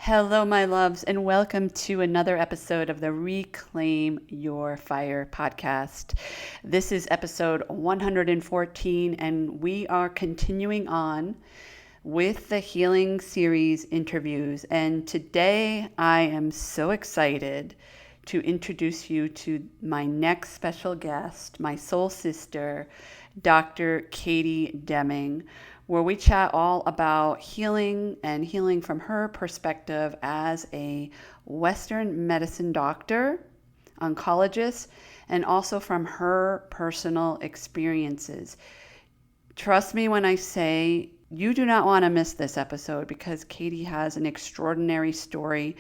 Hello, my loves, and welcome to another episode of the Reclaim Your Fire podcast. This is episode 114, and we are continuing on with the healing series interviews. And today I am so excited to introduce you to my next special guest, my soul sister, Dr. Katie Deming, where we chat all about healing and healing from her perspective as a Western medicine doctor, oncologist, and also from her personal experiences. Trust me when I say you do not want to miss this episode because Katie has an extraordinary story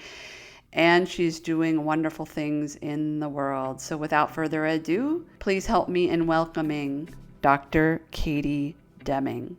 and she's doing wonderful things in the world. So without further ado, please help me in welcoming Dr. Katie Deming.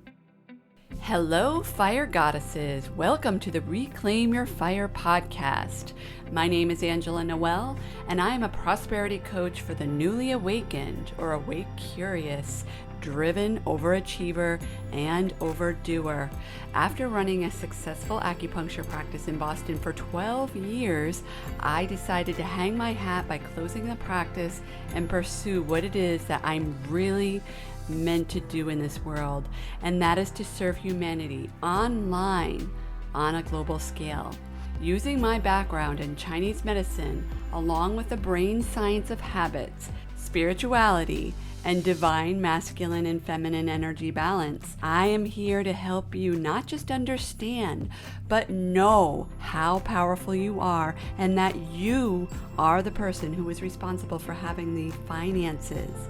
Hello, fire goddesses. Welcome to the Reclaim Your Fire podcast. My name is Angela Noel, and I am a prosperity coach for the newly awakened or awake curious, driven overachiever, and overdoer. After running a successful acupuncture practice in Boston for 12 years, I decided to hang my hat by closing the practice and pursue what it is that I'm really meant to do in this world, and that is to serve humanity online on a global scale. Using my background in Chinese medicine, along with the brain science of habits, spirituality, and divine masculine and feminine energy balance, I am here to help you not just understand, but know how powerful you are and that you are the person who is responsible for having the finances,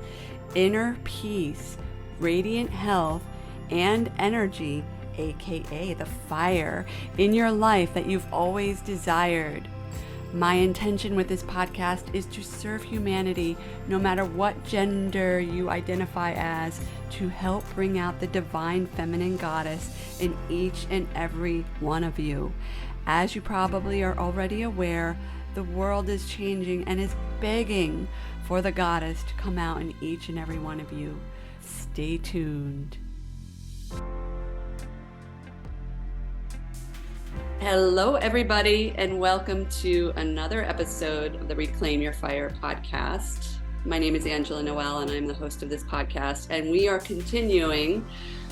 inner peace, radiant health, and energy, aka the fire, in your life that you've always desired. My intention with this podcast is to serve humanity, no matter what gender you identify as, to help bring out the divine feminine goddess in each and every one of you. As you probably are already aware, the world is changing and is begging for the goddess to come out in each and every one of you. Stay tuned. Hello, everybody, and welcome to another episode of the Reclaim Your Fire podcast. My name is Angela Noel, and I'm the host of this podcast, and we are continuing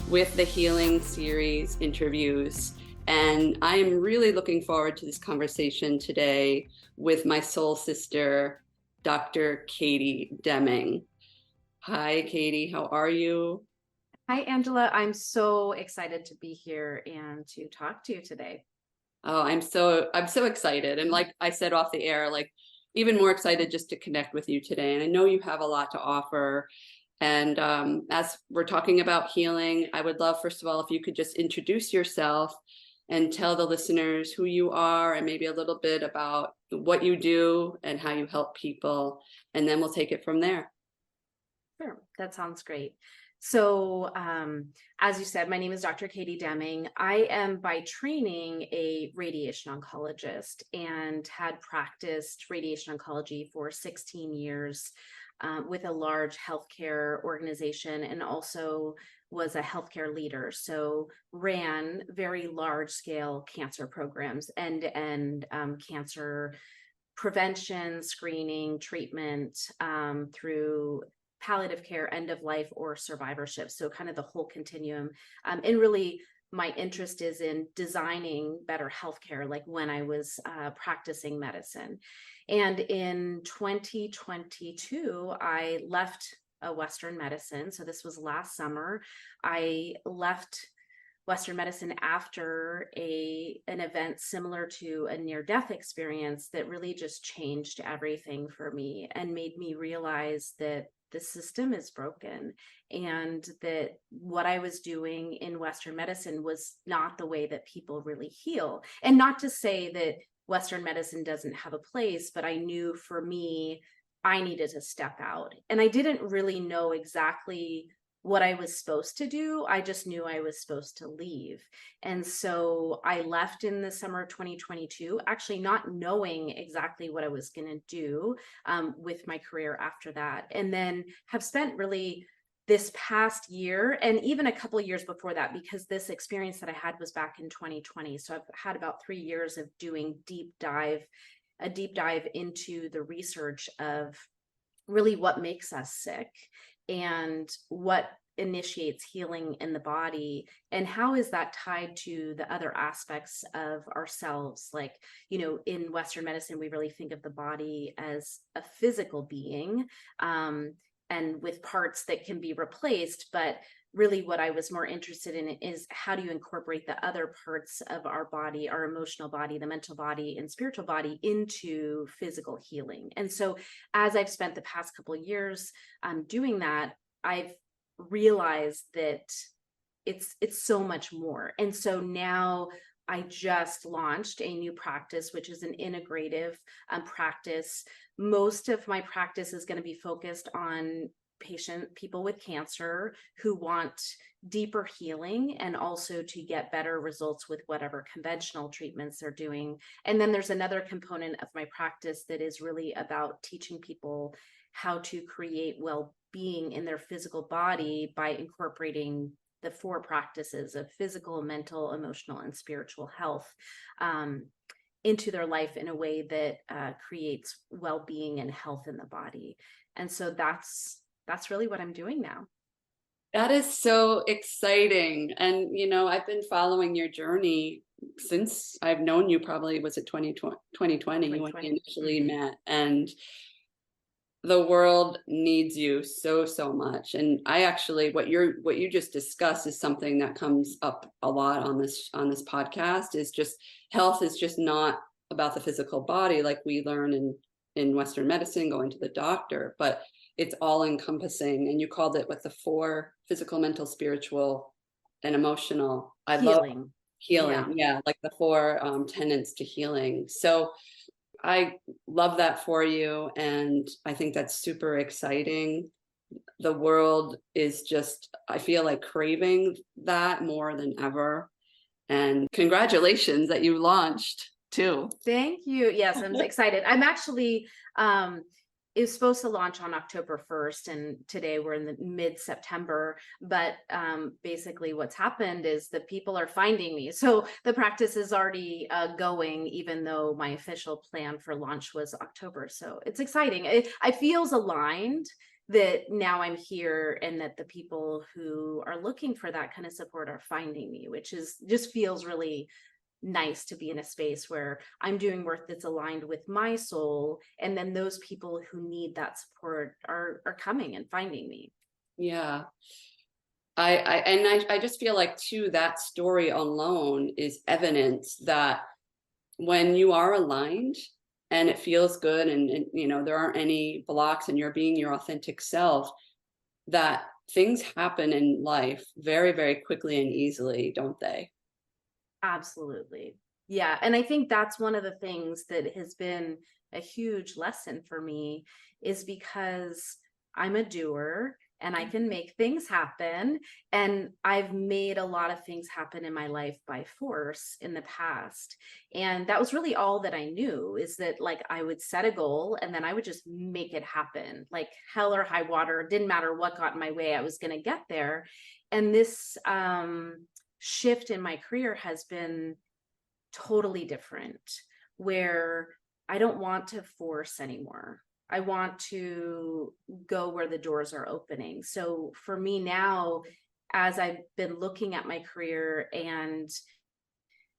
with the healing series interviews. And I am really looking forward to this conversation today with my soul sister, Dr. Katie Deming. Hi, Katie. How are you? Hi, Angela. I'm so excited to be here and to talk to you today. Oh, I'm so excited. And like I said off the air, like even more excited just to connect with you today. And I know you have a lot to offer. And as we're talking about healing, I would love, first of all, if you could just introduce yourself and tell the listeners who you are and maybe a little bit about what you do and how you help people. And then we'll take it from there. Sure, that sounds great. So, as you said, my name is Dr. Katie Deming. I am by training a radiation oncologist and had practiced radiation oncology for 16 years with a large healthcare organization, and also was a healthcare leader. So ran very large scale cancer programs, end-to-end cancer prevention, screening, treatment through palliative care, end of life, or survivorship. So kind of the whole continuum. And really my interest is in designing better healthcare, like when I was practicing medicine. And in 2022, I left Western medicine. So this was last summer. I left Western medicine after an event similar to a near-death experience that really just changed everything for me and made me realize that the system is broken and that what I was doing in Western medicine was not the way that people really heal. And not to say that Western medicine doesn't have a place, but I knew for me, I needed to step out. And I didn't really know exactly what I was supposed to do. I just knew I was supposed to leave. And so I left in the summer of 2022, actually not knowing exactly what I was going to do with my career after that. And then have spent really this past year, and even a couple of years before that, because this experience that I had was back in 2020. So I've had about 3 years of doing a deep dive into the research of really what makes us sick and what initiates healing in the body, and how is that tied to the other aspects of ourselves. Like, in Western medicine, we really think of the body as a physical being, um, and with parts that can be replaced. But really what I was more interested in is, how do you incorporate the other parts of our body, our emotional body, the mental body, and spiritual body, into physical healing? And so as I've spent the past couple of years doing that, I've realized that it's so much more. And so now I just launched a new practice, which is an integrative practice. Most of my practice is going to be focused on people with cancer who want deeper healing, and also to get better results with whatever conventional treatments they're doing. And then there's another component of my practice that is really about teaching people how to create well-being in their physical body by incorporating the 4 practices of physical, mental, emotional, and spiritual health into their life in a way that creates well-being and health in the body. And so that's really what I'm doing now. That is so exciting. And, I've been following your journey since I've known you. Probably was it 2020 when we 2020. initially Mhm. met. And the world needs you so, so much. And I actually, what you just discussed is something that comes up a lot on this podcast, is just health is just not about the physical body like we learn in Western medicine, going to the doctor, but it's all encompassing. And you called it with the 4: physical, mental, spiritual, and emotional. I love Healing. healing. Yeah. Yeah, like the 4 tenets to healing. So I love that for you. And I think that's super exciting. The world is just, I feel like, craving that more than ever. And congratulations that you launched too. Thank you. Yes, I'm excited. I'm actually it was supposed to launch on October 1st, and today we're in the mid-September. But basically what's happened is that people are finding me. So the practice is already going, even though my official plan for launch was October. So it's exciting. I feels aligned that now I'm here, and that the people who are looking for that kind of support are finding me, which is just feels really nice to be in a space where I'm doing work that's aligned with my soul, and then those people who need that support are coming and finding me. Yeah. I just feel like too, that story alone is evidence that when you are aligned and it feels good, and there aren't any blocks, and you're being your authentic self, that things happen in life very, very quickly and easily, don't they? Absolutely. Yeah. And I think that's one of the things that has been a huge lesson for me, is because I'm a doer and I can make things happen. And I've made a lot of things happen in my life by force in the past. And that was really all that I knew, is that, like, I would set a goal and then I would just make it happen, like hell or high water. It didn't matter what got in my way, I was going to get there. And this, shift in my career has been totally different, where I don't want to force anymore. I want to go where the doors are opening. So for me now, as I've been looking at my career and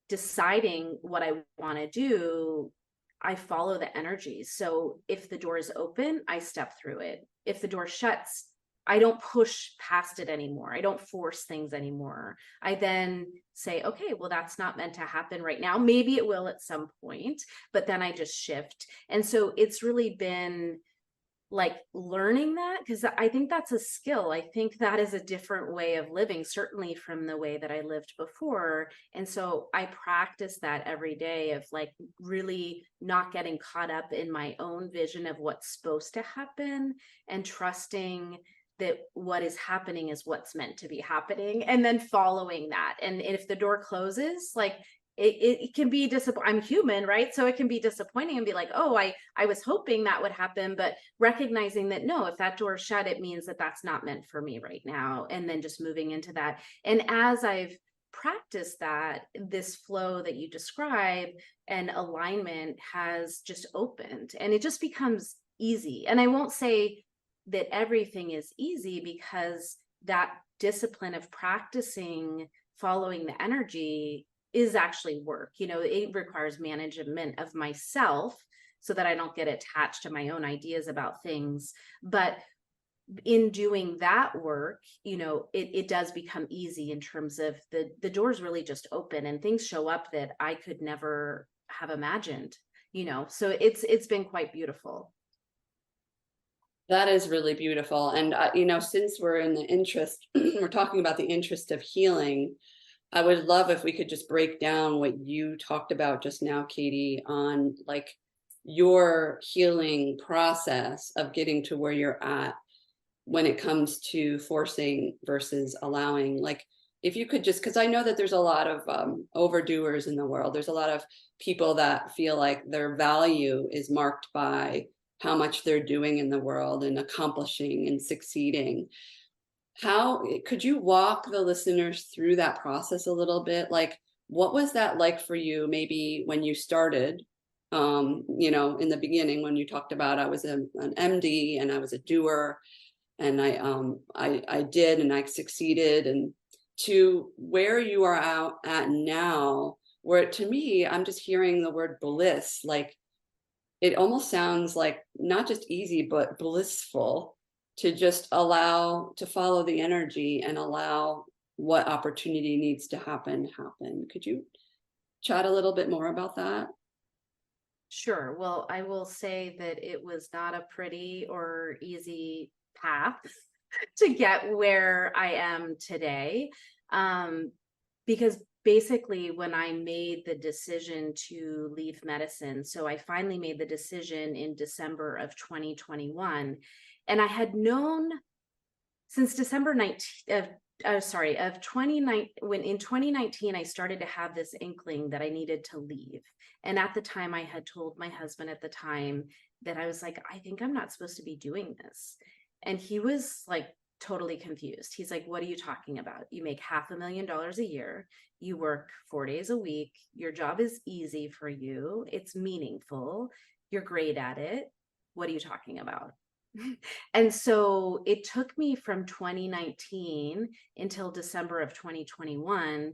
deciding what I want to do, I follow the energy. So if the door is open, I step through it. If the door shuts, I don't push past it anymore. I don't force things anymore. I then say, okay, well, that's not meant to happen right now. Maybe it will at some point, but then I just shift. And so it's really been like learning that, because I think that's a skill. I think that is a different way of living, certainly from the way that I lived before. And so I practice that every day, of like really not getting caught up in my own vision of what's supposed to happen, and trusting that what is happening is what's meant to be happening, and then following that. And if the door closes, like, it can be disappointing. I'm human, right? So it can be disappointing and be like, oh, I was hoping that would happen, but recognizing that no, if that door's shut, it means that that's not meant for me right now. And then just moving into that. And as I've practiced that, this flow that you describe and alignment has just opened, and it just becomes easy. And I won't say that everything is easy, because that discipline of practicing following the energy is actually work. It requires management of myself so that I don't get attached to my own ideas about things. But in doing that work, it does become easy in terms of the doors really just open and things show up that I could never have imagined. So it's been quite beautiful. That is really beautiful. And, since we're in the interest, we're talking about the interest of healing, I would love if we could just break down what you talked about just now, Katie, on like your healing process of getting to where you're at when it comes to forcing versus allowing. Like, if you could just, because I know that there's a lot of overdoers in the world. There's a lot of people that feel like their value is marked by how much they're doing in the world and accomplishing and succeeding. How could you walk the listeners through that process a little bit? Like, what was that like for you, maybe when you started? In the beginning, when you talked about I was an MD and I was a doer, and I did, and I succeeded, and to where you are out at now, where to me, I'm just hearing the word bliss. Like, it almost sounds like not just easy, but blissful, to just allow to follow the energy and allow what opportunity needs to happen. Could you chat a little bit more about that? Sure. Well, I will say that it was not a pretty or easy path to get where I am today. Because basically, when I made the decision to leave medicine, so I finally made the decision in December of 2021, and I had known since December 19th of 29, when in 2019 I started to have this inkling that I needed to leave. And at the time, I had told my husband at the time that I was like, I think I'm not supposed to be doing this. And he was like totally confused. He's like, what are you talking about? You make $500,000 a year, you work 4 days a week, your job is easy for you, it's meaningful, you're great at it, what are you talking about? And so it took me from 2019 until December of 2021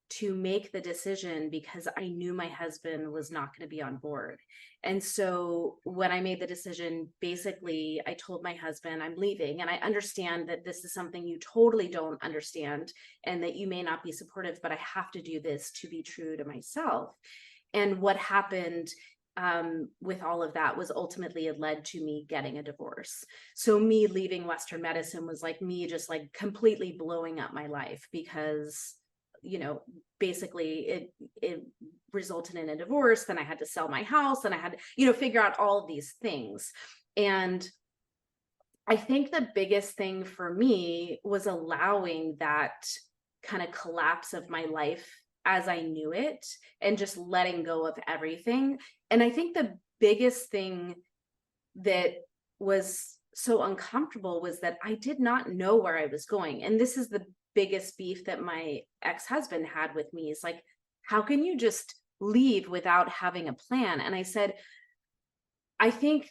to make the decision, because I knew my husband was not going to be on board. And so when I made the decision, basically, I told my husband, I'm leaving. And I understand that this is something you totally don't understand and that you may not be supportive, but I have to do this to be true to myself. And what happened with all of that was ultimately it led to me getting a divorce. So me leaving Western medicine was like me just like completely blowing up my life, because basically it resulted in a divorce. Then I had to sell my house, and I had to figure out all of these things. And I think the biggest thing for me was allowing that kind of collapse of my life as I knew it, and just letting go of everything. And I think the biggest thing that was so uncomfortable was that I did not know where I was going. And this is the biggest beef that my ex-husband had with me, is like, how can you just leave without having a plan? And I said, I think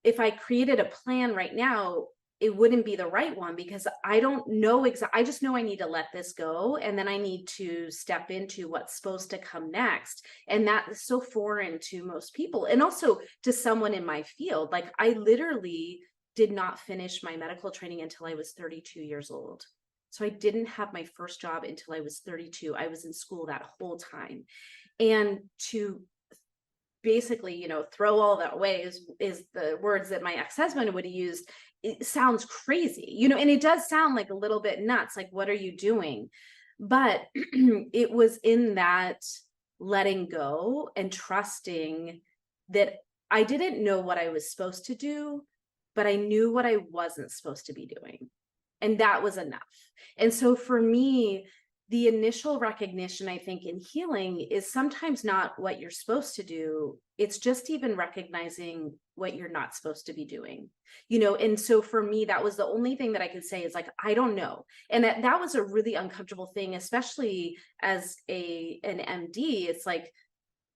if I created a plan right now, it wouldn't be the right one, because I don't know exactly. I just know I need to let this go, and then I need to step into what's supposed to come next. And that is so foreign to most people, and also to someone in my field. Like, I literally did not finish my medical training until I was 32 years old. So I didn't have my first job until I was 32. I was in school that whole time. And to basically, throw all that away is the words that my ex-husband would have used. It sounds crazy, and it does sound like a little bit nuts. Like, what are you doing? But it was in that letting go and trusting that I didn't know what I was supposed to do, but I knew what I wasn't supposed to be doing. And that was enough. And so for me, the initial recognition, I think, in healing is sometimes not what you're supposed to do. It's just even recognizing what you're not supposed to be doing, And so for me, that was the only thing that I could say is like, I don't know. And that was a really uncomfortable thing, especially as an MD. It's like,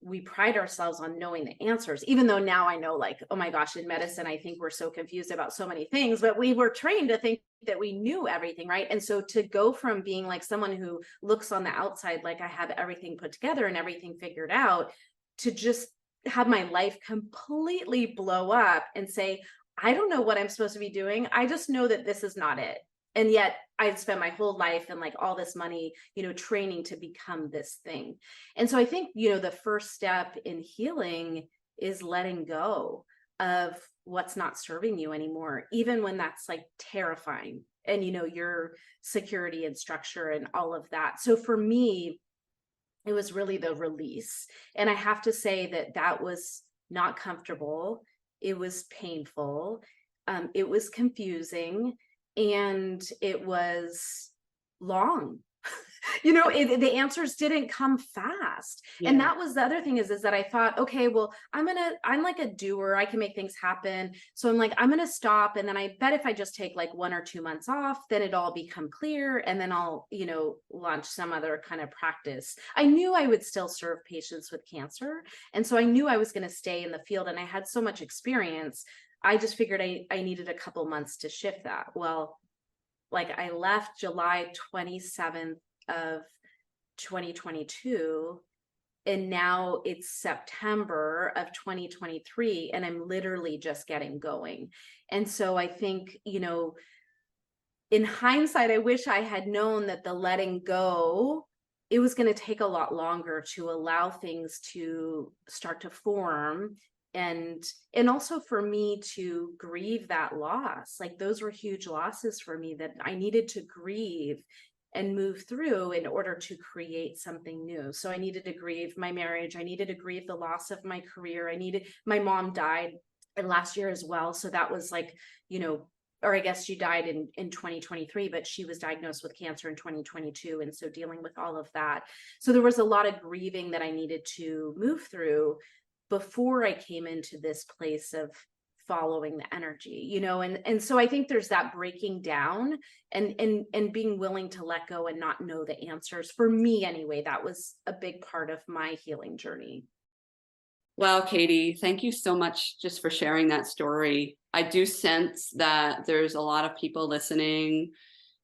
we pride ourselves on knowing the answers, even though now I know, like, oh my gosh, in medicine, I think we're so confused about so many things, but we were trained to think that we knew everything, right? And so to go from being like someone who looks on the outside, like I have everything put together and everything figured out, to just have my life completely blow up and say, I don't know what I'm supposed to be doing. I just know that this is not it. And yet I'd spent my whole life and like all this money, training to become this thing. And so I think, the first step in healing is letting go of what's not serving you anymore, even when that's like terrifying and, your security and structure and all of that. So for me, it was really the release. And I have to say that was not comfortable. It was painful. It was confusing, and it was long. The answers didn't come fast. Yeah. And that was the other thing is that I thought, okay, well, I'm like a doer. I can make things happen. So I'm like, I'm going to stop. And then I bet if I just take like 1 or 2 months off, then it'll all become clear. And then I'll, launch some other kind of practice. I knew I would still serve patients with cancer. And so I knew I was going to stay in the field, and I had so much experience. I just figured I needed a couple months to shift that. Well, like I left July 27th of 2022, and now it's September of 2023, and I'm literally just getting going. And so I think, in hindsight, I wish I had known that the letting go, it was going to take a lot longer to allow things to start to form, and also for me to grieve that loss. Like those were huge losses for me that I needed to grieve and move through in order to create something new. So I needed to grieve my marriage. I needed to grieve the loss of my career. My mom died last year as well. So that was like, or I guess she died in 2023, but she was diagnosed with cancer in 2022. And so dealing with all of that. So there was a lot of grieving that I needed to move through before I came into this place of following the energy, and so I think there's that breaking down and being willing to let go and not know the answers. For me anyway, that was a big part of my healing journey. Well, Katie, thank you so much just for sharing that story. I do sense that there's a lot of people listening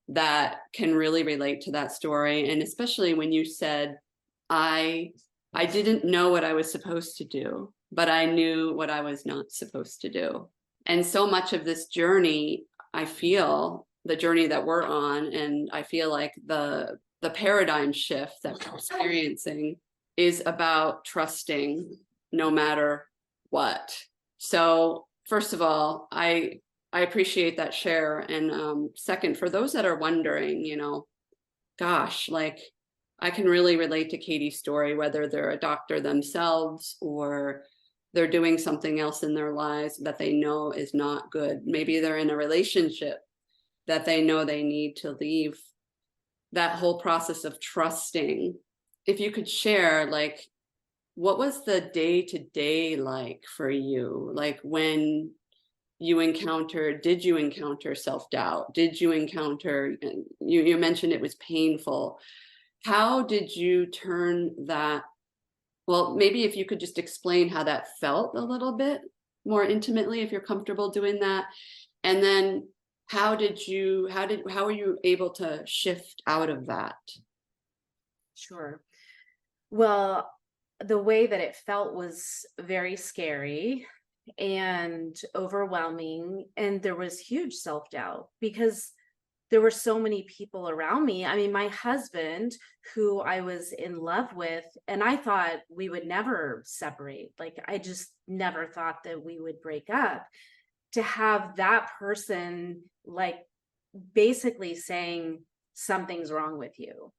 that can really relate to that story. And especially when you said, I didn't know what I was supposed to do, but I knew what I was not supposed to do. And so much of this journey, I feel the journey that we're on, and I feel like the paradigm shift that we're experiencing is about trusting no matter what. So first of all, I appreciate that share. And second, for those that are wondering, gosh, like I can really relate to Katie's story, whether they're a doctor themselves or they're doing something else in their lives that they know is not good. Maybe they're in a relationship that they know they need to leave. That whole process of trusting. If you could share, like, what was the day-to-day like for you? Like when did you encounter self-doubt? Did you encounter, you mentioned it was painful. How did you turn that? Well, maybe if you could just explain how that felt a little bit more intimately, if you're comfortable doing that. And then how were you able to shift out of that? Sure. Well, the way that it felt was very scary and overwhelming. And there was huge self-doubt because there were so many people around me. I mean, my husband, who I was in love with, and I thought we would never separate. Like, I just never thought that we would break up. To have that person, like, basically saying, something's wrong with you.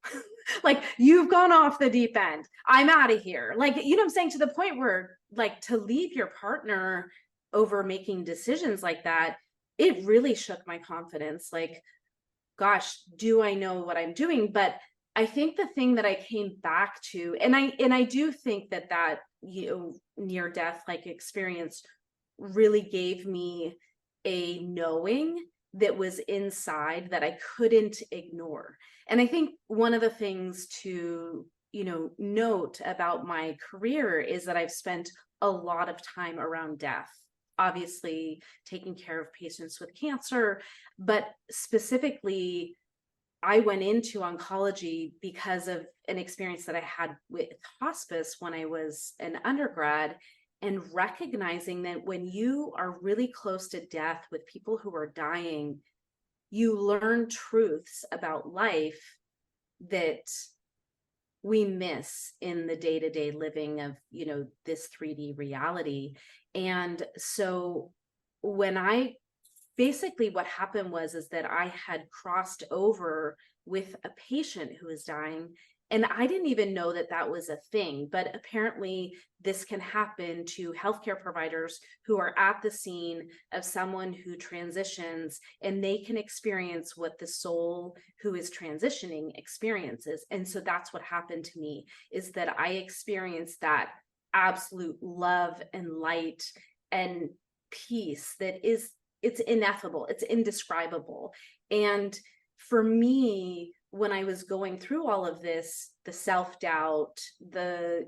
Like, you've gone off the deep end. I'm out of here. Like, I'm saying, to the point where, like, to leave your partner over making decisions like that, it really shook my confidence. Like, gosh, do I know what I'm doing? But I think the thing that I came back to, and I do think that near death like experience really gave me a knowing that was inside that I couldn't ignore. And I think one of the things to, note about my career is that I've spent a lot of time around death, obviously taking care of patients with cancer, but specifically I went into oncology because of an experience that I had with hospice when I was an undergrad, and recognizing that when you are really close to death with people who are dying, you learn truths about life that we miss in the day-to-day living of, this 3D reality. And so when I basically what happened was is that I had crossed over with a patient who was dying, and I didn't even know that that was a thing, but apparently this can happen to healthcare providers who are at the scene of someone who transitions, and they can experience what the soul who is transitioning experiences. And so that's what happened to me, is that I experienced that absolute love and light and peace that is, it's ineffable, it's indescribable. And for me, when I was going through all of this, the self-doubt, the,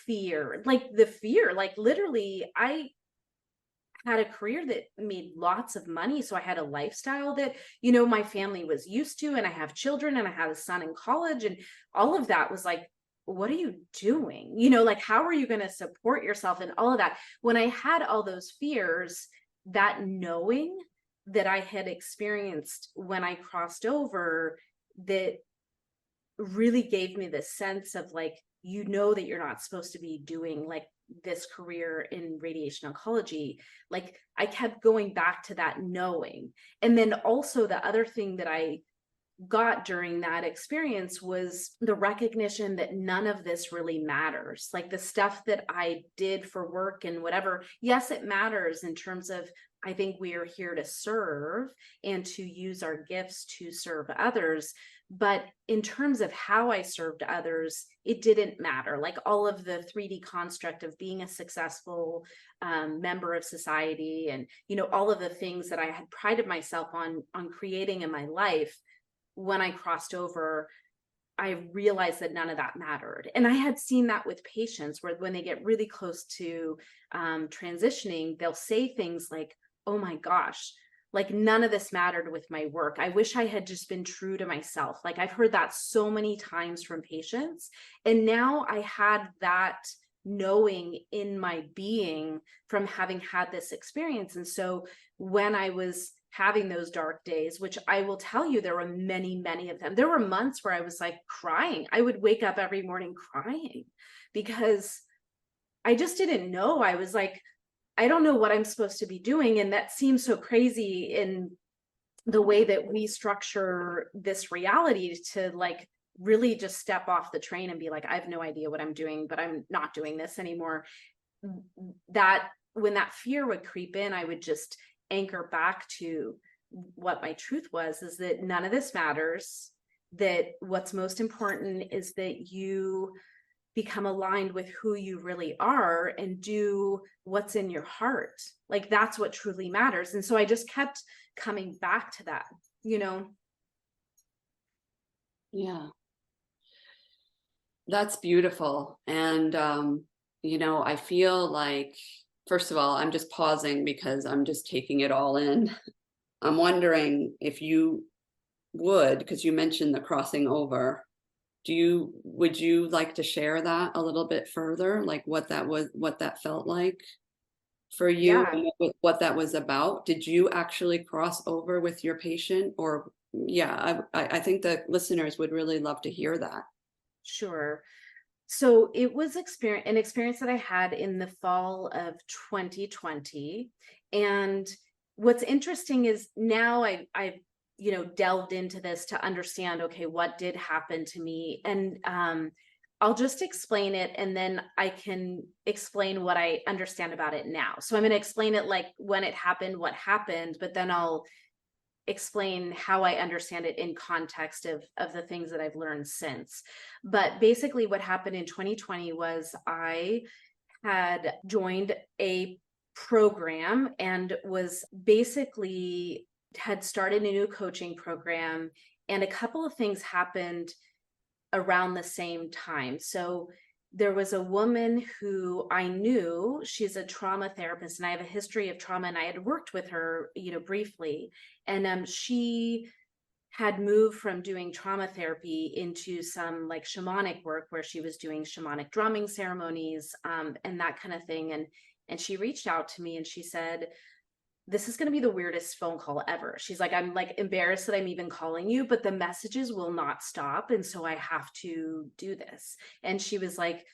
fear, like literally, I had a career that made lots of money. So I had a lifestyle that, my family was used to, and I have children and I had a son in college, and all of that was like, what are you doing? Like, how are you going to support yourself and all of that? When I had all those fears, that knowing that I had experienced when I crossed over, that really gave me this sense of like, that you're not supposed to be doing like this career in radiation oncology. Like, I kept going back to that knowing. And then also the other thing that I got during that experience was the recognition that none of this really matters. Like, the stuff that I did for work and whatever, yes, it matters in terms of, I think we are here to serve and to use our gifts to serve others. But in terms of how I served others, it didn't matter. Like, all of the 3D construct of being a successful member of society, and, all of the things that I had prided myself on creating in my life, when I crossed over, I realized that none of that mattered. And I had seen that with patients, where when they get really close to transitioning, they'll say things like, oh my gosh, like none of this mattered with my work. I wish I had just been true to myself. Like, I've heard that so many times from patients. And now I had that knowing in my being from having had this experience. And so when I was having those dark days, which I will tell you, there were many, many of them. There were months where I was like crying. I would wake up every morning crying because I just didn't know. I was like, I don't know what I'm supposed to be doing. And that seems so crazy in the way that we structure this reality, to like really just step off the train and be like, I have no idea what I'm doing, but I'm not doing this anymore. That when that fear would creep in, I would just anchor back to what my truth was, is that none of this matters, that what's most important is that you become aligned with who you really are and do what's in your heart. Like, that's what truly matters. And so I just kept coming back to that, Yeah, that's beautiful. And, I feel like, first of all, I'm just pausing because I'm just taking it all in. I'm wondering if you would, because you mentioned the crossing over, would you like to share that a little bit further, like what that felt like for you, yeah. and what that was about? Did you actually cross over with your patient? Or yeah, I think the listeners would really love to hear that. Sure. So it was an experience that I had in the fall of 2020. And what's interesting is now I've delved into this to understand, okay, what did happen to me? And I'll just explain it, and then I can explain what I understand about it now. So I'm going to explain it like when it happened, what happened, but then I'll explain how I understand it in context of the things that I've learned since. But basically what happened in 2020 was I had joined a program and was basically had started a new coaching program, and a couple of things happened around the same time. So there was a woman who I knew, she's a trauma therapist, and I have a history of trauma, and I had worked with her, briefly. And she had moved from doing trauma therapy into some like shamanic work where she was doing shamanic drumming ceremonies, and that kind of thing. And she reached out to me and she said, this is going to be the weirdest phone call ever. She's like, I'm like embarrassed that I'm even calling you, but the messages will not stop. And so I have to do this. And she was like,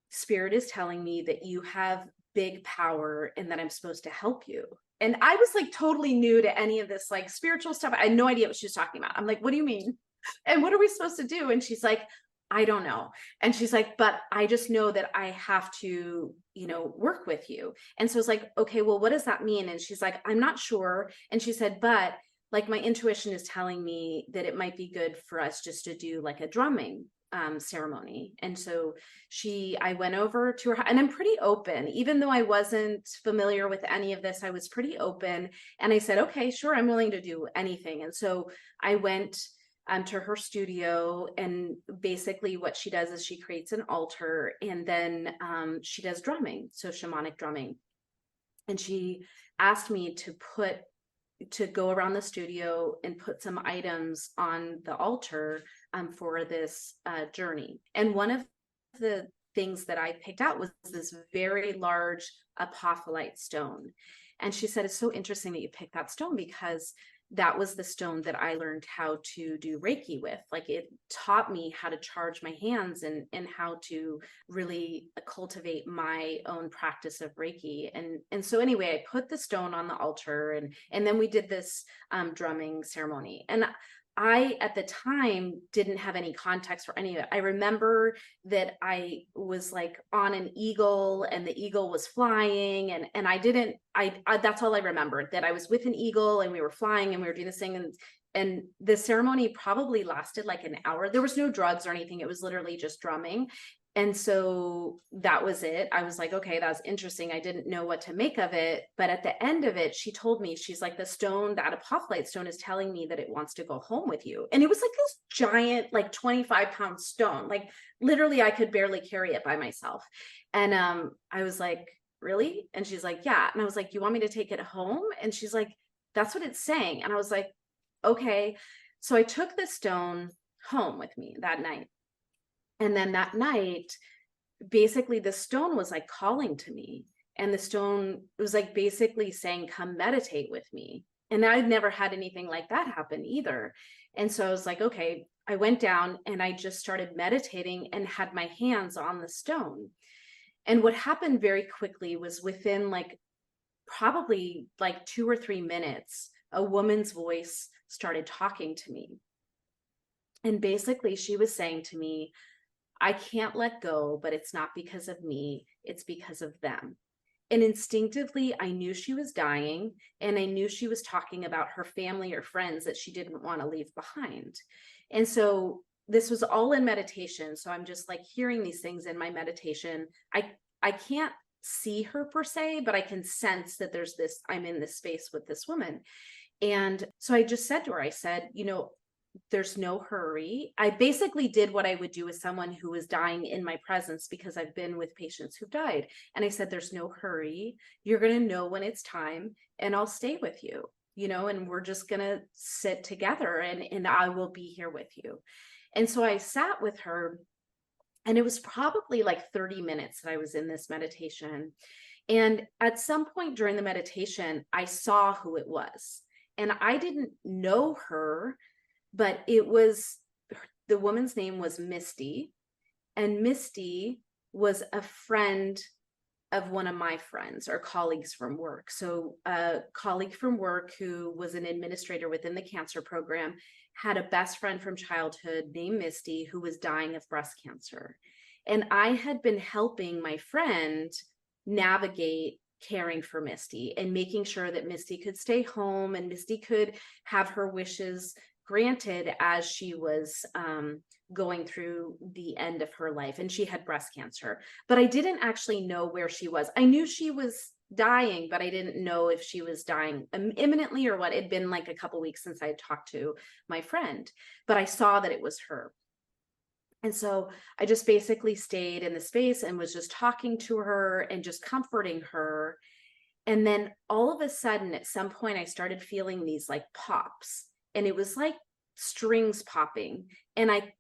Spirit is telling me that you have big power and that I'm supposed to help you. And I was like totally new to any of this like spiritual stuff. I had no idea what she was talking about. I'm like, what do you mean? And what are we supposed to do? And she's like, I don't know. And she's like, but I just know that I have to, work with you. And so it's like, okay, well, what does that mean? And she's like, I'm not sure. And she said, but like my intuition is telling me that it might be good for us just to do like a drumming ceremony. And so I went over to her, and I'm pretty open, even though I wasn't familiar with any of this, I was pretty open. And I said, okay, sure, I'm willing to do anything. And so I went to her studio, and basically what she does is she creates an altar, and then she does drumming, so shamanic drumming. And she asked me to go around the studio and put some items on the altar for this journey. And one of the things that I picked out was this very large apophyllite stone. And she said, it's so interesting that you picked that stone, because that was the stone that I learned how to do Reiki with. Like, it taught me how to charge my hands and how to really cultivate my own practice of Reiki. And so anyway, I put the stone on the altar, and then we did this drumming ceremony. And I, at the time, didn't have any context for any of it. I remember that I was like on an eagle, and the eagle was flying, and I that's all I remembered, that I was with an eagle and we were flying and we were doing this thing. And the ceremony probably lasted like an hour. There was no drugs or anything. It was literally just drumming. And so that was it. I was like, okay, that's interesting. I didn't know what to make of it. But at the end of it, she told me, she's like, the stone, that apophyllite stone, is telling me that it wants to go home with you. And it was like this giant, like 25-pound stone. Like literally I could barely carry it by myself. And I was like, really? And she's like, yeah. And I was like, you want me to take it home? And she's like, that's what it's saying. And I was like, okay. So I took the stone home with me that night. And then that night, basically the stone was like calling to me, and the stone was like basically saying, come meditate with me. And I'd never had anything like that happen either. And so I was like, okay, I went down and I just started meditating and had my hands on the stone. And what happened very quickly was, within like probably like 2 or 3 minutes, a woman's voice started talking to me. And basically she was saying to me, I can't let go, but it's not because of me, it's because of them. And instinctively, I knew she was dying, and I knew she was talking about her family or friends that she didn't want to leave behind. And so this was all in meditation. So I'm just like hearing these things in my meditation. I can't see her per se, but I can sense that I'm in this space with this woman. And so I just said to her, I said, there's no hurry. I basically did what I would do with someone who was dying in my presence, because I've been with patients who've died. And I said, there's no hurry. You're going to know when it's time, and I'll stay with you, and we're just going to sit together, and I will be here with you. And so I sat with her, and it was probably like 30 minutes that I was in this meditation. And at some point during the meditation, I saw who it was, and I didn't know her, but the woman's name was Misty, and Misty was a friend of one of my friends or colleagues from work. So a colleague from work who was an administrator within the cancer program had a best friend from childhood named Misty, who was dying of breast cancer. And I had been helping my friend navigate caring for Misty and making sure that Misty could stay home and Misty could have her wishes granted as she was going through the end of her life. And she had breast cancer, but I didn't actually know where she was. I knew she was dying, but I didn't know if she was dying imminently or what. It'd been like a couple weeks since I had talked to my friend, but I saw that it was her. And so I just basically stayed in the space and was just talking to her and just comforting her. And then all of a sudden, at some point, I started feeling these like pops, and it was like strings popping. And I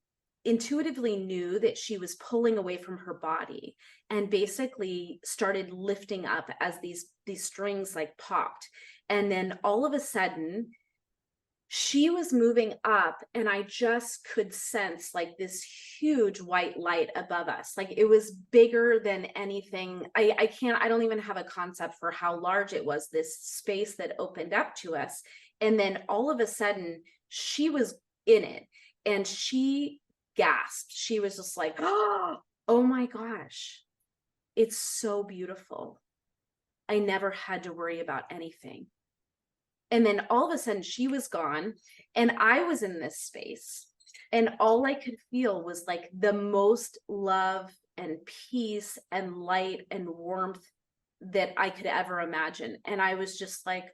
intuitively knew that she was pulling away from her body and basically started lifting up as these strings like popped. And then all of a sudden, she was moving up, and I just could sense like this huge white light above us. Like it was bigger than anything. I don't even have a concept for how large it was, this space that opened up to us. And then all of a sudden she was in it, and she gasped. She was just like, oh my gosh, it's so beautiful. I never had to worry about anything. And then all of a sudden she was gone, and I was in this space, and all I could feel was like the most love and peace and light and warmth that I could ever imagine. And I was just like,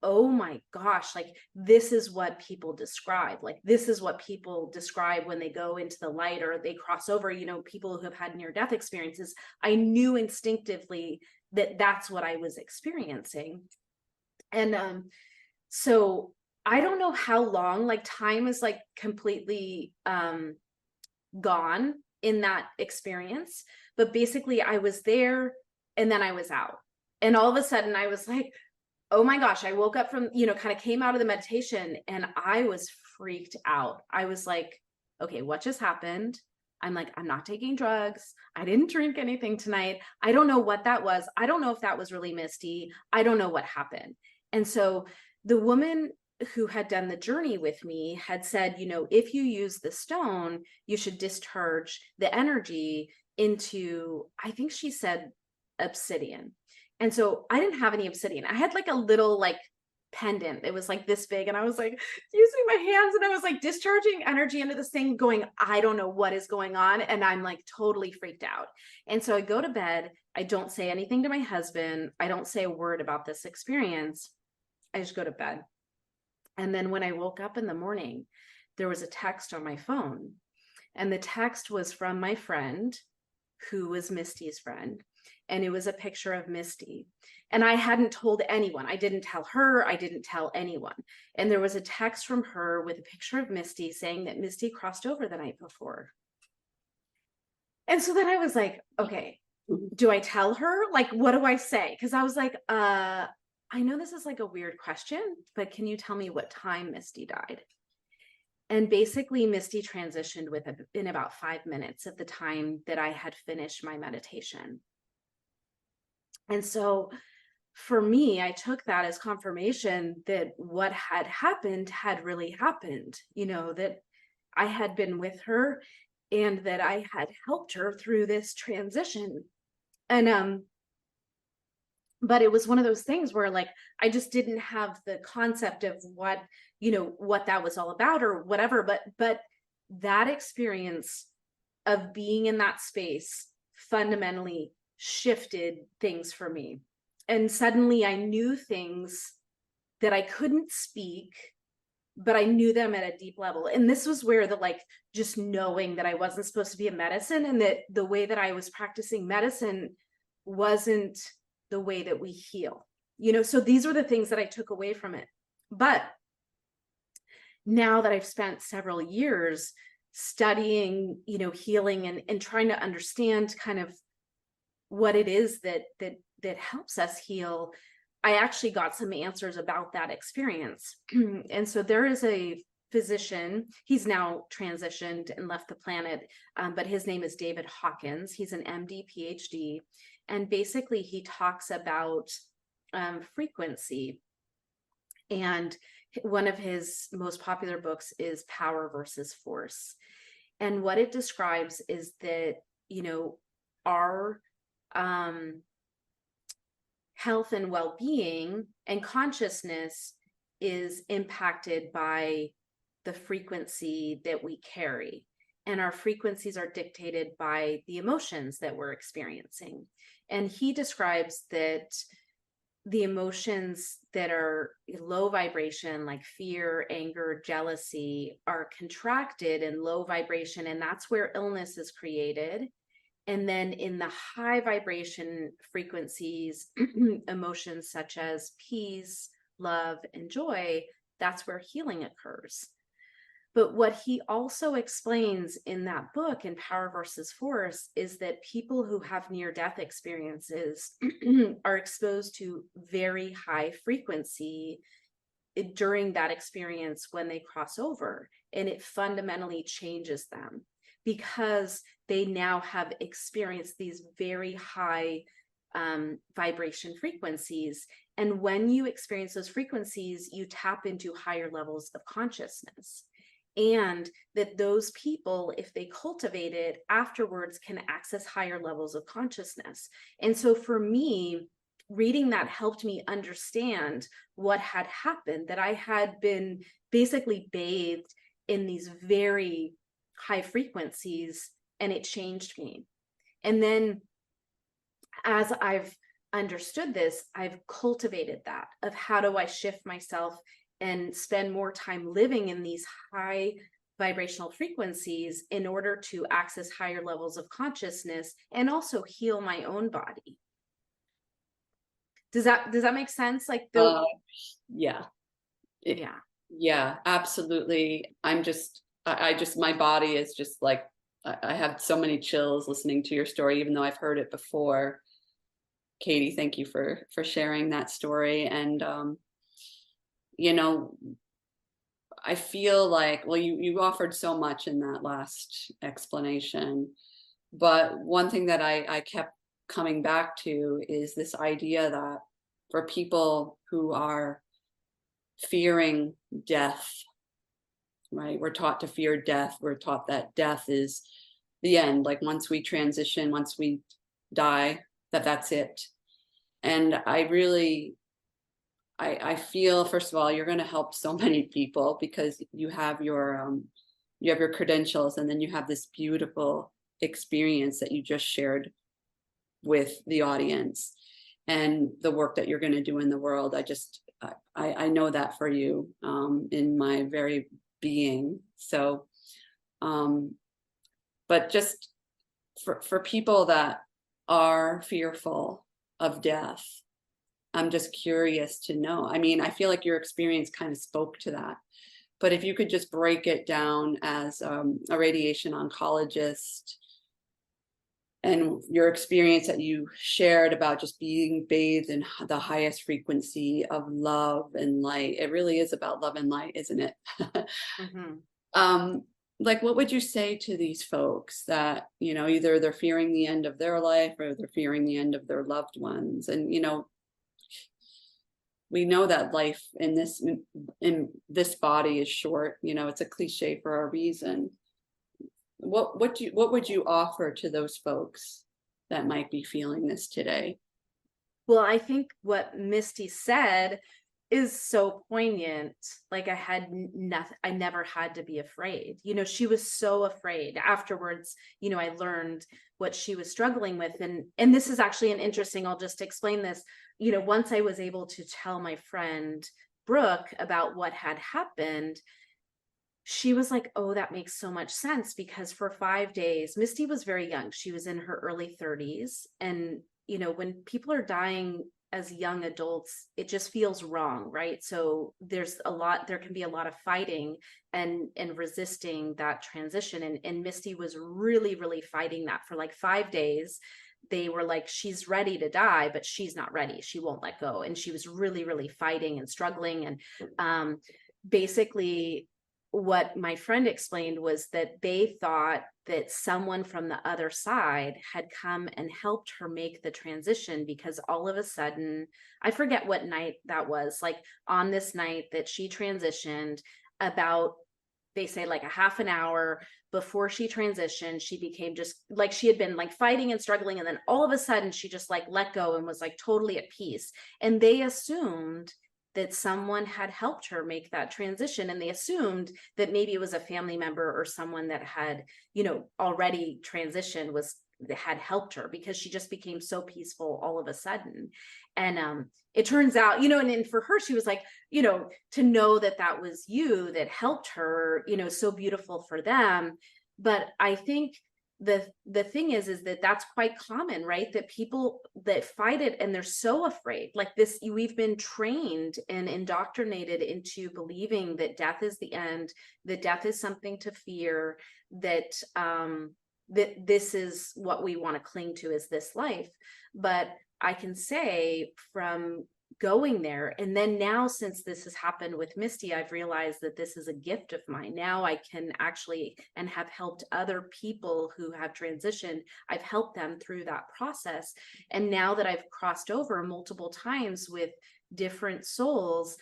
oh my gosh, like this is what people describe. Like this is what people describe when they go into the light or they cross over, people who have had near-death experiences. I knew instinctively that that's what I was experiencing. And so I don't know how long, like time is like completely gone in that experience, but basically I was there and then I was out. And all of a sudden I was like, oh my gosh, I woke up from, kind of came out of the meditation, and I was freaked out. I was like, okay, what just happened? I'm like, I'm not taking drugs. I didn't drink anything tonight. I don't know what that was. I don't know if that was really Misty. I don't know what happened. And so the woman who had done the journey with me had said, if you use the stone, you should discharge the energy into, I think she said, obsidian. And so I didn't have any obsidian. I had like a little like pendant. It was like this big. And I was like using my hands, and I was like discharging energy into this thing going, I don't know what is going on. And I'm like totally freaked out. And so I go to bed. I don't say anything to my husband. I don't say a word about this experience. I just go to bed. And then when I woke up in the morning, there was a text on my phone. And the text was from my friend, who was Misty's friend. And it was a picture of Misty. And I hadn't told anyone. I didn't tell her. I didn't tell anyone. And there was a text from her with a picture of Misty saying that Misty crossed over the night before. And so then I was like, okay, do I tell her? Like, what do I say? Because I was like, I know this is like a weird question, but can you tell me what time Misty died? And basically Misty transitioned in about 5 minutes at the time that I had finished my meditation. And so for me, I took that as confirmation that what had happened had really happened, that I had been with her and that I had helped her through this transition. And but it was one of those things where like I just didn't have the concept of what that was all about or whatever, but that experience of being in that space fundamentally shifted things for me. And suddenly I knew things that I couldn't speak, but I knew them at a deep level. And this was where the like just knowing that I wasn't supposed to be in medicine, and that the way that I was practicing medicine wasn't the way that we heal, so these were the things that I took away from it. But now that I've spent several years studying, healing and trying to understand kind of what it is that helps us heal, I actually got some answers about that experience. And so there is a physician, he's now transitioned and left the planet, but his name is David Hawkins. He's an MD, PhD. And basically he talks about frequency. And one of his most popular books is Power versus Force. And what it describes is that, our health and well-being and consciousness is impacted by the frequency that we carry. And our frequencies are dictated by the emotions that we're experiencing. And he describes that the emotions that are low vibration, like fear, anger, jealousy, are contracted in low vibration, and that's where illness is created. And then in the high vibration frequencies, emotions such as peace, love, and joy, that's where healing occurs. But what he also explains in that book, in Power versus Force, is that people who have near-death experiences are exposed to very high frequency during that experience when they cross over, and it fundamentally changes them because they now have experienced these very high vibration frequencies. And when you experience those frequencies, you tap into higher levels of consciousness. And that those people, if they cultivate it afterwards, can access higher levels of consciousness. And so for me, reading that helped me understand what had happened, that I had been basically bathed in these very high frequencies, and it changed me. And then as I've understood this, I've cultivated that of how do I shift myself and spend more time living in these high vibrational frequencies in order to access higher levels of consciousness and also heal my own body. Does that make sense? Like the Yeah. It- yeah. yeah, absolutely. I just, my body is just like, I have so many chills listening to your story, even though I've heard it before. Katie, thank you for sharing that story. And, you know, I feel like, well, you offered so much in that last explanation, but one thing that I kept coming back to is this idea that for people who are fearing death, right? We're taught to fear death. We're taught that death is the end. Like once we transition, once we die, that's it. And I really, I feel, first of all, you're going to help so many people because you have your credentials, and then you have this beautiful experience that you just shared with the audience, and the work that you're going to do in the world. I know that for you in my very being. So, but just for people that are fearful of death, I'm just curious to know. I mean, I feel like your experience kind of spoke to that. But if you could just break it down as a radiation oncologist and your experience that you shared about just being bathed in the highest frequency of love and light. It really is about love and light, isn't it? Mm-hmm. Like, what would you say to these folks that, either they're fearing the end of their life or they're fearing the end of their loved ones? And, we know that life in this body is short. It's a cliche for a reason. What would you offer to those folks that might be feeling this today? Well, I think what Misty said is so poignant. Like I had nothing, I never had to be afraid. She was so afraid. Afterwards, I learned what she was struggling with. And this is actually an interesting, I'll just explain this. Once I was able to tell my friend Brooke about what had happened, she was like, oh, that makes so much sense, because for 5 days, Misty was very young. She was in her early 30s. And, when people are dying as young adults, it just feels wrong, right? So there can be a lot of fighting and resisting that transition. And Misty was really, really fighting that for like 5 days. They were like, she's ready to die, but she's not ready. She won't let go. And she was really, really fighting and struggling. And basically, what my friend explained was that they thought that someone from the other side had come and helped her make the transition, because all of a sudden, I forget what night that was, like on this night that she transitioned, about they say like a half an hour before she transitioned, she became just like, she had been like fighting and struggling. And then all of a sudden she just like let go and was like totally at peace. And they assumed that someone had helped her make that transition. And they assumed that maybe it was a family member or someone that had, already transitioned, had helped her, because she just became so peaceful all of a sudden. And it turns out, and for her, she was like, to know that that was you that helped her, so beautiful for them. But I think the thing is that that's quite common, right? That people that fight it, and they're so afraid, like this, we've been trained and indoctrinated into believing that death is the end, that death is something to fear, that that this is what we want to cling to, is this life. But I can say, from going there, and then now, since this has happened with Misty, I've realized that this is a gift of mine. Now I can actually, and have helped other people who have transitioned, I've helped them through that process. And now that I've crossed over multiple times with different souls,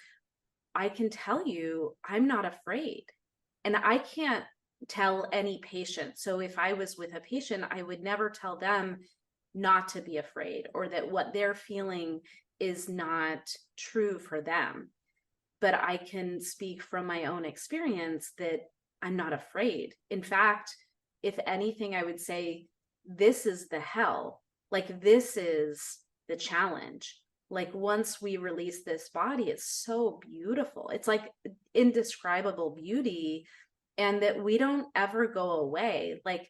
I can tell you, I'm not afraid. And I can't tell any patient. So if I was with a patient, I would never tell them not to be afraid, or that what they're feeling is not true for them. But I can speak from my own experience that I'm not afraid. In fact, if anything, I would say this is the hell. Like, this is the challenge. Like, once we release this body, it's so beautiful. It's like indescribable beauty, and that we don't ever go away. Like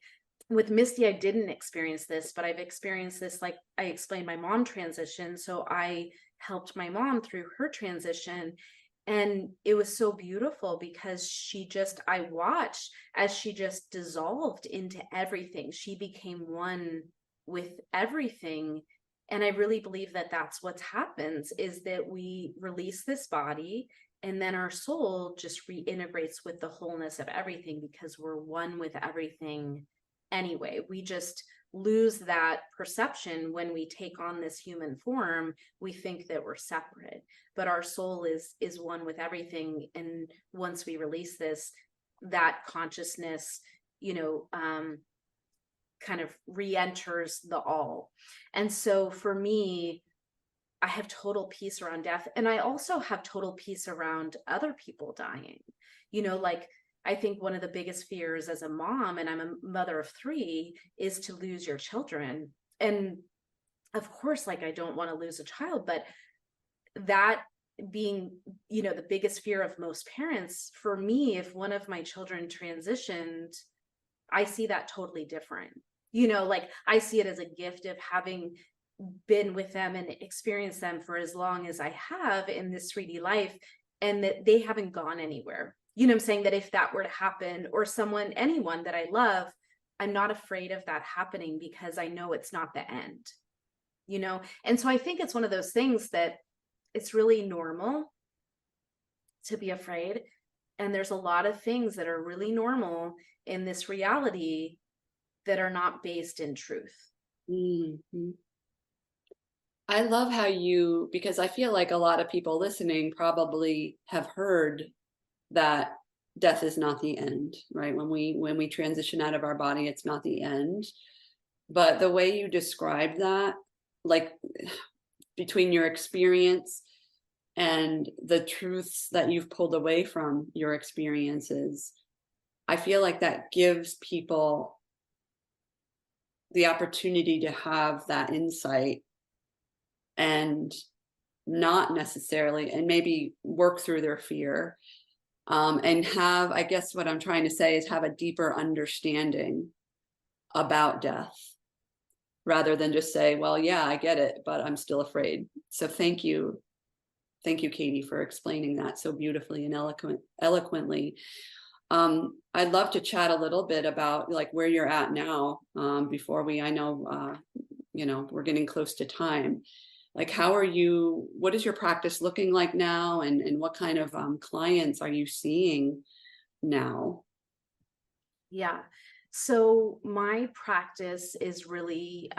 with Misty, I didn't experience this, but I've experienced this. Like I explained, my mom transitioned, so I helped my mom through her transition. And it was so beautiful, because I watched as she just dissolved into everything. She became one with everything. And I really believe that that's what happens, is that we release this body, and then our soul just reintegrates with the wholeness of everything, because we're one with everything anyway. We just lose that perception when we take on this human form. We think that we're separate, but our soul is one with everything. And once we release this, that consciousness, kind of re-enters the all. And so for me, I have total peace around death. And I also have total peace around other people dying. Like, I think one of the biggest fears as a mom, and I'm a mother of 3, is to lose your children. And of course, like, I don't want to lose a child, but that being, the biggest fear of most parents, for me, if one of my children transitioned, I see that totally different. Like, I see it as a gift of having been with them and experienced them for as long as I have in this 3D life, and that they haven't gone anywhere. I'm saying? That if that were to happen, or anyone that I love, I'm not afraid of that happening, because I know it's not the end. And so I think it's one of those things that it's really normal to be afraid. And there's a lot of things that are really normal in this reality that are not based in truth. Mm-hmm. I love how because I feel like a lot of people listening probably have heard that death is not the end, right? When we transition out of our body, it's not the end. But the way you describe that, like between your experience and the truths that you've pulled away from your experiences, I feel like that gives people the opportunity to have that insight, and not necessarily, and maybe work through their fear, and have, I guess what I'm trying to say is, have a deeper understanding about death, rather than just say, well, yeah, I get it, but I'm still afraid. So thank you, Katie, for explaining that so beautifully and eloquently. I'd love to chat a little bit about like where you're at now, before I know, we're getting close to time. Like, what is your practice looking like now? And what kind of clients are you seeing now? Yeah. So my practice is really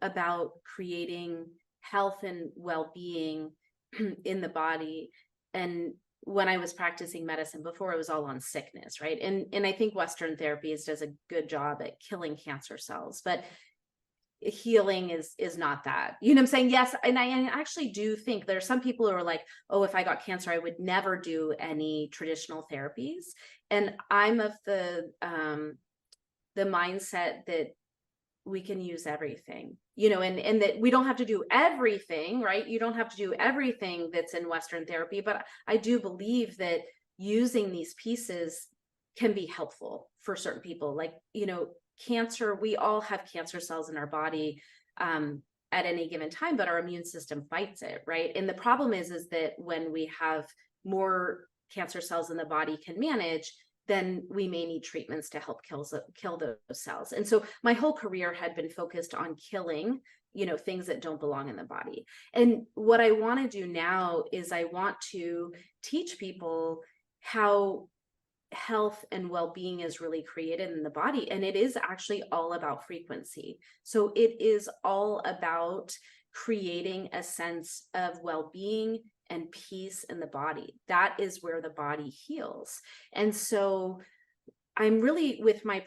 about creating health and well-being in the body. And when I was practicing medicine before, it was all on sickness, right? And I think Western therapies does a good job at killing cancer cells, but healing is not that. You know what I'm saying? Yes, and I actually do think there's some people who are like, oh, if I got cancer, I would never do any traditional therapies. And I'm of the mindset that we can use everything, and that we don't have to do everything, right? You don't have to do everything that's in Western therapy, but I do believe that using these pieces can be helpful for certain people. Like, cancer, we all have cancer cells in our body at any given time, but our immune system fights it, right? And the problem is that when we have more cancer cells than the body can manage, then we may need treatments to help kill those cells. And so my whole career had been focused on killing, things that don't belong in the body. And what I want to do now is I want to teach people how health and well-being is really created in the body. And it is actually all about frequency. So it is all about creating a sense of well-being and peace in the body. That is where the body heals. And so I'm really, with my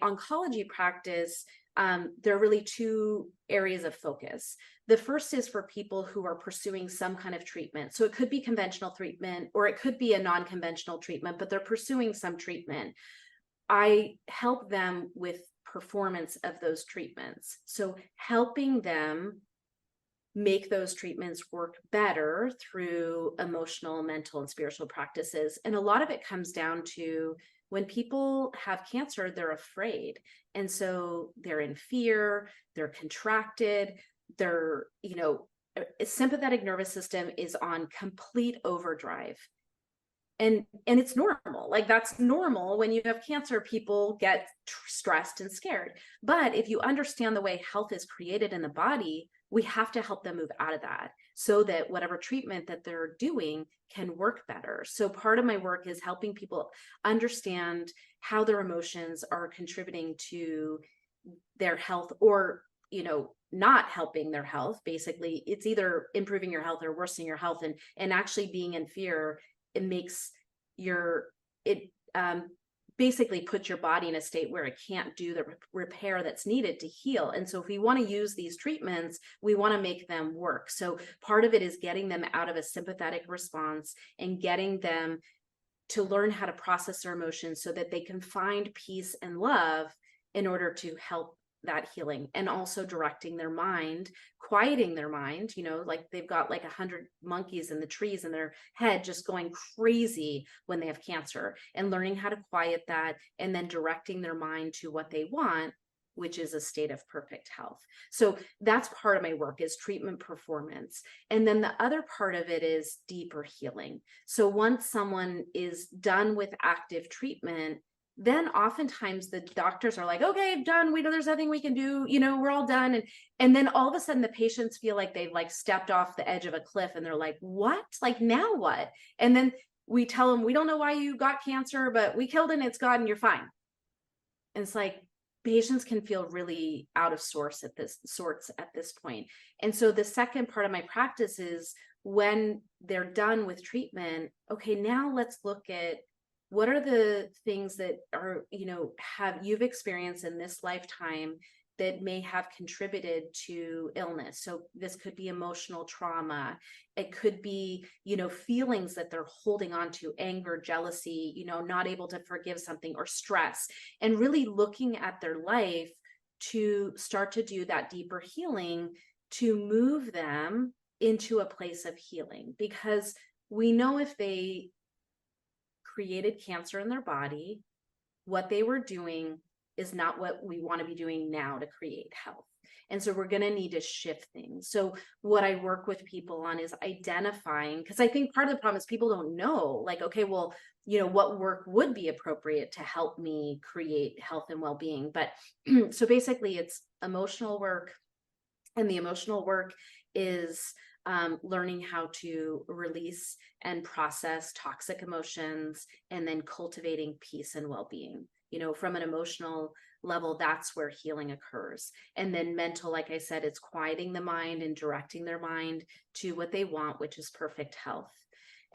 oncology practice, there are really two areas of focus. The first is for people who are pursuing some kind of treatment. So it could be conventional treatment, or it could be a non-conventional treatment, but they're pursuing some treatment. I help them with performance of those treatments. So helping them make those treatments work better through emotional, mental, and spiritual practices. And a lot of it comes down to when people have cancer, they're afraid. And so they're in fear, they're contracted, their, sympathetic nervous system is on complete overdrive. And it's normal. Like, that's normal. When you have cancer, people get stressed and scared. But if you understand the way health is created in the body, we have to help them move out of that so that whatever treatment that they're doing can work better. So part of my work is helping people understand how their emotions are contributing to their health, or, not helping their health. Basically, it's either improving your health or worsening your health. And actually being in fear, it makes basically puts your body in a state where it can't do the repair that's needed to heal. And so if we want to use these treatments, we want to make them work. So part of it is getting them out of a sympathetic response and getting them to learn how to process their emotions so that they can find peace and love in order to help that healing, and also directing their mind, quieting their mind, like they've got like 100 monkeys in the trees in their head just going crazy when they have cancer, and learning how to quiet that, and then directing their mind to what they want, which is a state of perfect health. So that's part of my work, is treatment performance. And then the other part of it is deeper healing. So once someone is done with active treatment, then oftentimes the doctors are like, okay, done. There's nothing we can do. We're all done. And then all of a sudden the patients feel like they've like stepped off the edge of a cliff, and they're like, what? Like, now what? And then we tell them, we don't know why you got cancer, but we killed it and it's gone and you're fine. And it's like, patients can feel really out of sorts at this point. And so the second part of my practice is, when they're done with treatment, okay, now let's look at what are the things that are, you've experienced in this lifetime that may have contributed to illness. So this could be emotional trauma. It could be, feelings that they're holding on to, anger, jealousy, not able to forgive something, or stress, and really looking at their life to start to do that deeper healing to move them into a place of healing. Because we know if they created cancer in their body, what they were doing is not what we want to be doing now to create health. And so we're going to need to shift things. So what I work with people on is identifying, because I think part of the problem is people don't know, like, okay, well, what work would be appropriate to help me create health and well-being. But so basically it's emotional work, and the emotional work is learning how to release and process toxic emotions, and then cultivating peace and well-being. From an emotional level, that's where healing occurs. And then mental, like I said, it's quieting the mind and directing their mind to what they want, which is perfect health.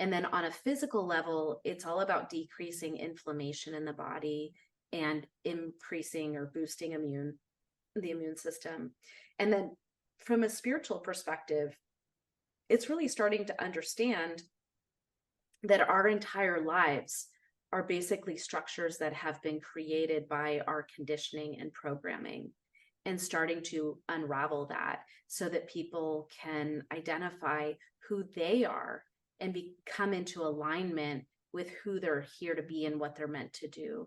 And then on a physical level, it's all about decreasing inflammation in the body and increasing or boosting the immune system. And then from a spiritual perspective, it's really starting to understand that our entire lives are basically structures that have been created by our conditioning and programming, and starting to unravel that so that people can identify who they are and come into alignment with who they're here to be and what they're meant to do.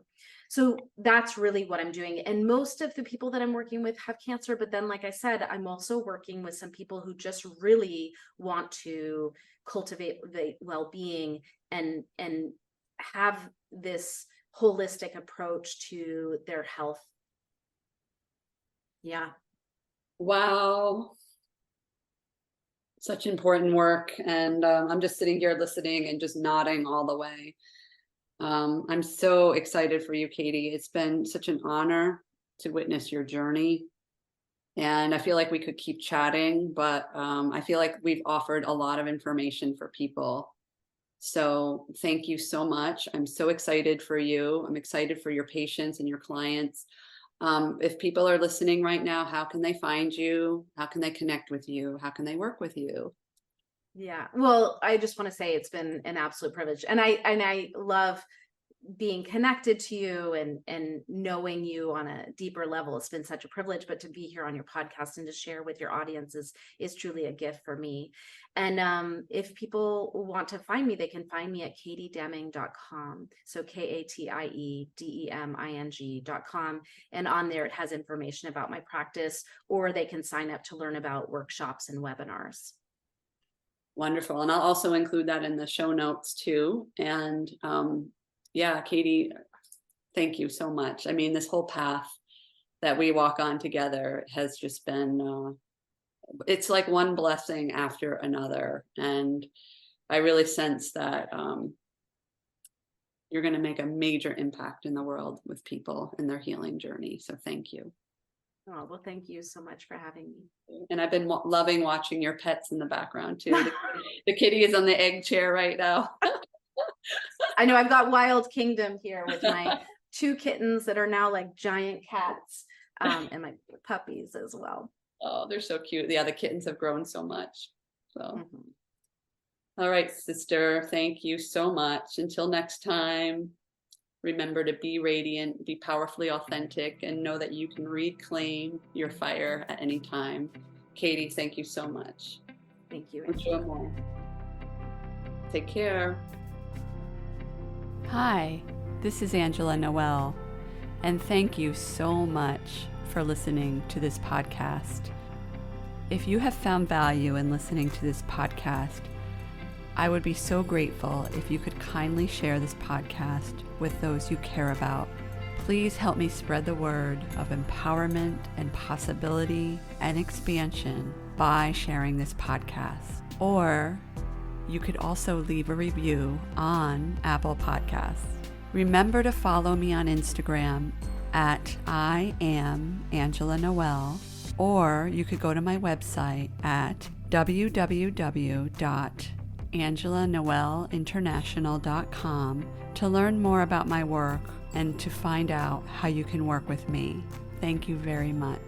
So that's really what I'm doing. And most of the people that I'm working with have cancer, but then, like I said, I'm also working with some people who just really want to cultivate the well-being and have this holistic approach to their health. Yeah. Wow. Such important work. And I'm just sitting here listening and just nodding all the way. I'm so excited for you, Katie. It's been such an honor to witness your journey. And I feel like we could keep chatting, but I feel like we've offered a lot of information for people. So thank you so much. I'm so excited for you. I'm excited for your patients and your clients. If people are listening right now, how can they find you? How can they connect with you? How can they work with you? Yeah. Well, I just want to say it's been an absolute privilege. And I love being connected to you and knowing you on a deeper level. It's been such a privilege, but to be here on your podcast and to share with your audience is truly a gift for me. And if people want to find me, they can find me at katiedeming.com. So KATIEDEMING.com. And on there, it has information about my practice, or they can sign up to learn about workshops and webinars. Wonderful. And I'll also include that in the show notes too. And yeah, Katie, thank you so much. I mean, this whole path that we walk on together has just been, it's like one blessing after another. And I really sense that you're going to make a major impact in the world with people in their healing journey. So thank you. Oh, well, thank you so much for having me. And I've been loving watching your pets in the background too. The kitty is on the egg chair right now. I know I've got Wild Kingdom here with my 2 kittens that are now like giant cats, and my puppies as well. Oh, they're so cute. Yeah, the kittens have grown so much. So, All right, sister, thank you so much. Until next time, remember to be radiant, be powerfully authentic, and know that you can reclaim your fire at any time. Katie, thank you so much. Thank you. Enjoy. Take care. Hi, this is Angela Noel, and thank you so much for listening to this podcast. If you have found value in listening to this podcast, I would be so grateful if you could kindly share this podcast with those you care about. Please help me spread the word of empowerment and possibility and expansion by sharing this podcast. Or you could also leave a review on Apple Podcasts. Remember to follow me on Instagram at I am Angela Noel, or you could go to my website at www.angelanoelinternational.com to learn more about my work and to find out how you can work with me. Thank you very much.